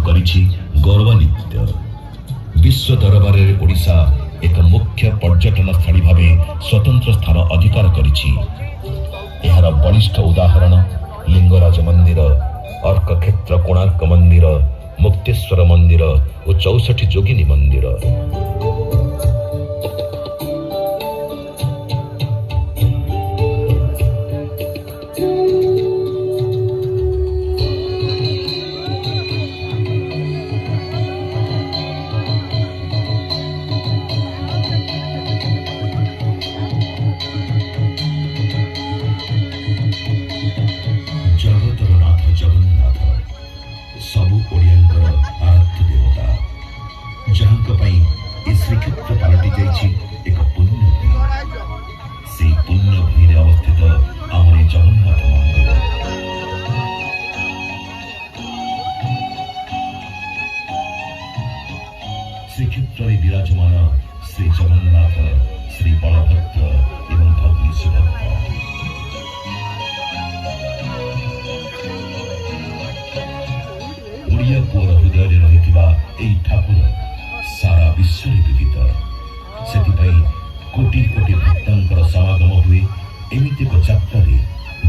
करिछि गौरवान्वित। विश्व दरबार में ओडिशा एक मुख्य पर्यटन स्थली भाव स्वतंत्र स्थान अधिकार करिछि। एहार बलिष्ठ उदाहरण लिंगराज मंदिर, अर्कक्षेत्र कोणार्क मंदिर, मुक्तेश्वर मंदिर और 64 जोगिनी मंदिर। सबु ओडियांकर आराध्य देवता, जहां श्रीक्षेत्र पलटि जाइछि एक पुण्य भूमि। से पुण्य भूमि रे अवस्थित आमर जगन्नाथ मंदिर। श्रीक्षेत्र विराजमान श्री जगन्नाथ, श्री बलभद्र एवं भगनी सुभद्रा। ओडिया पुअर हृदय रही ठाकुर सारा विश्व विदित। से कोटि कोटि भक्तंकर समागम हुए एमिति एक यात्रा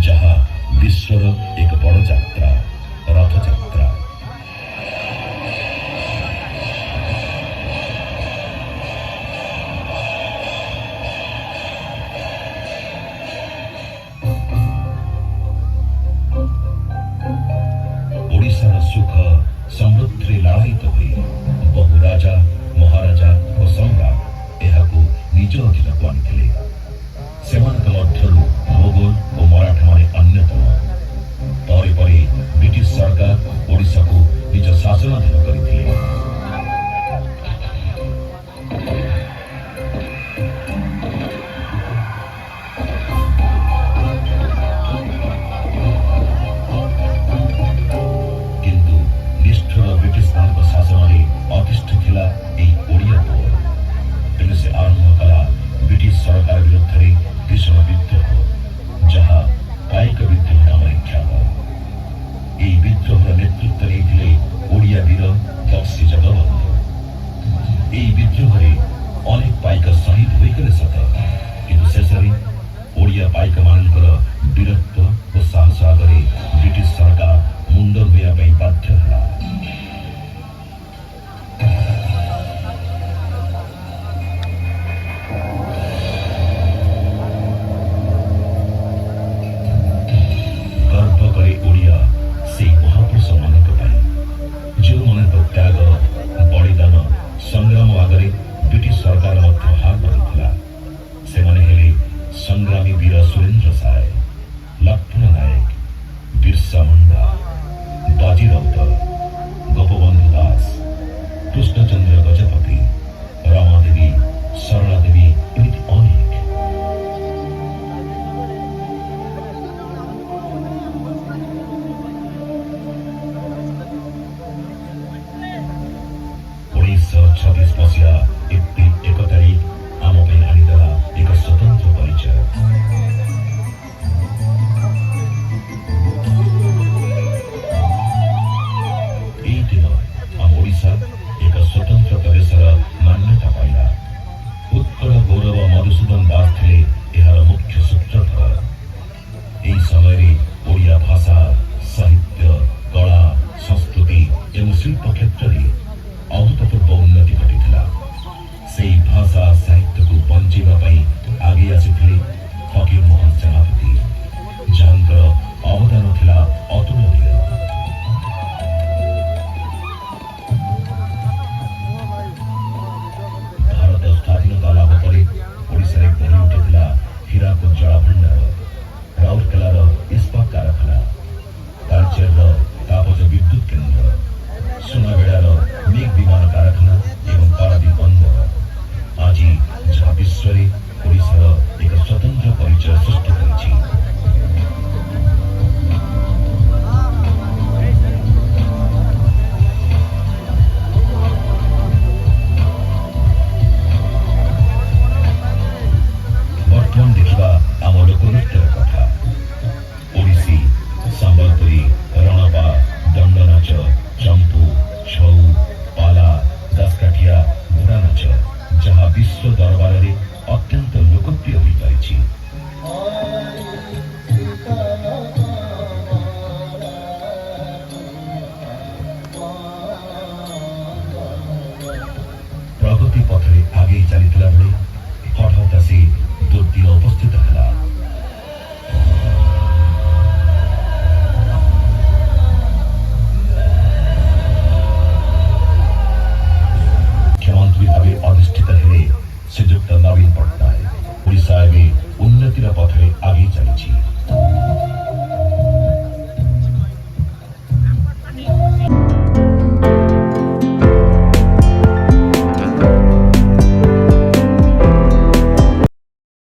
जहा विश्वर एक बड़ यात्रा, रथ यात्रा। ओडिशार सुख समृद्धि लालित हुई बहु राजा महाराजा और सम्राट एहाकू निज अधीन आनिथिले। सेमानक मध्यरु मोगल और मराठा माने अन्यतम। परे परे ब्रिटिश सरकार ओडिशा को निज शासनाधीन करथिले। सरकार विरुद्ध भीषण विद्रोह जहाँ कायिक विद्रोह नाम ख्यात। यह विद्रोहर नेतृत्व नहीं ओडिया वीर बक्सी जगबंधु। यह विद्रोह अनेक पाइक शहीद होते सत, किंतु शेष ओडिया पाइक मानकर वीरत्व और साहस आगे ब्रिटिश सरकार मुंड धोया बाध्य है। ओडिया से महापुरुष मानक जो मान त्याग बलिदान संग्राम आगे ब्रिटिश सरकार हार मानुला। से संग्रामी वीर सुरेंद्र साय, लक्ष्मण नायक, बिरसा मुंडा, बाजी राउत, गोपबंधु दास, कृष्णचंद्र गजपति, रमादेवी, सरला देवी एमती अनेक। छब्बीस मसीहा एप्रिल 1 तारिख आम आनीदेला एक स्वतंत्र परिचय। यही दिन आम ओडिशा एक स्वतंत्र प्रदेशर मान्यता पाइला। उत्कल गौरव मधुसूदन दास थे यार मुख्य सूत्रधर। यही समय ओडिया भाषा, साहित्य, कला, संस्कृति एवं शिल्प क्षेत्र में अभूतपूर्व उन्नति घटी। से भाषा साहित्य को बंचाई आगे आसी फकीर मोहन सेनापति, जहांकर अवदान थिला अतुलनीय। भारत स्वाधीनता लाभ पर ओडिशा गढ़ी ଚାଲିଥିଲା ବେଳେ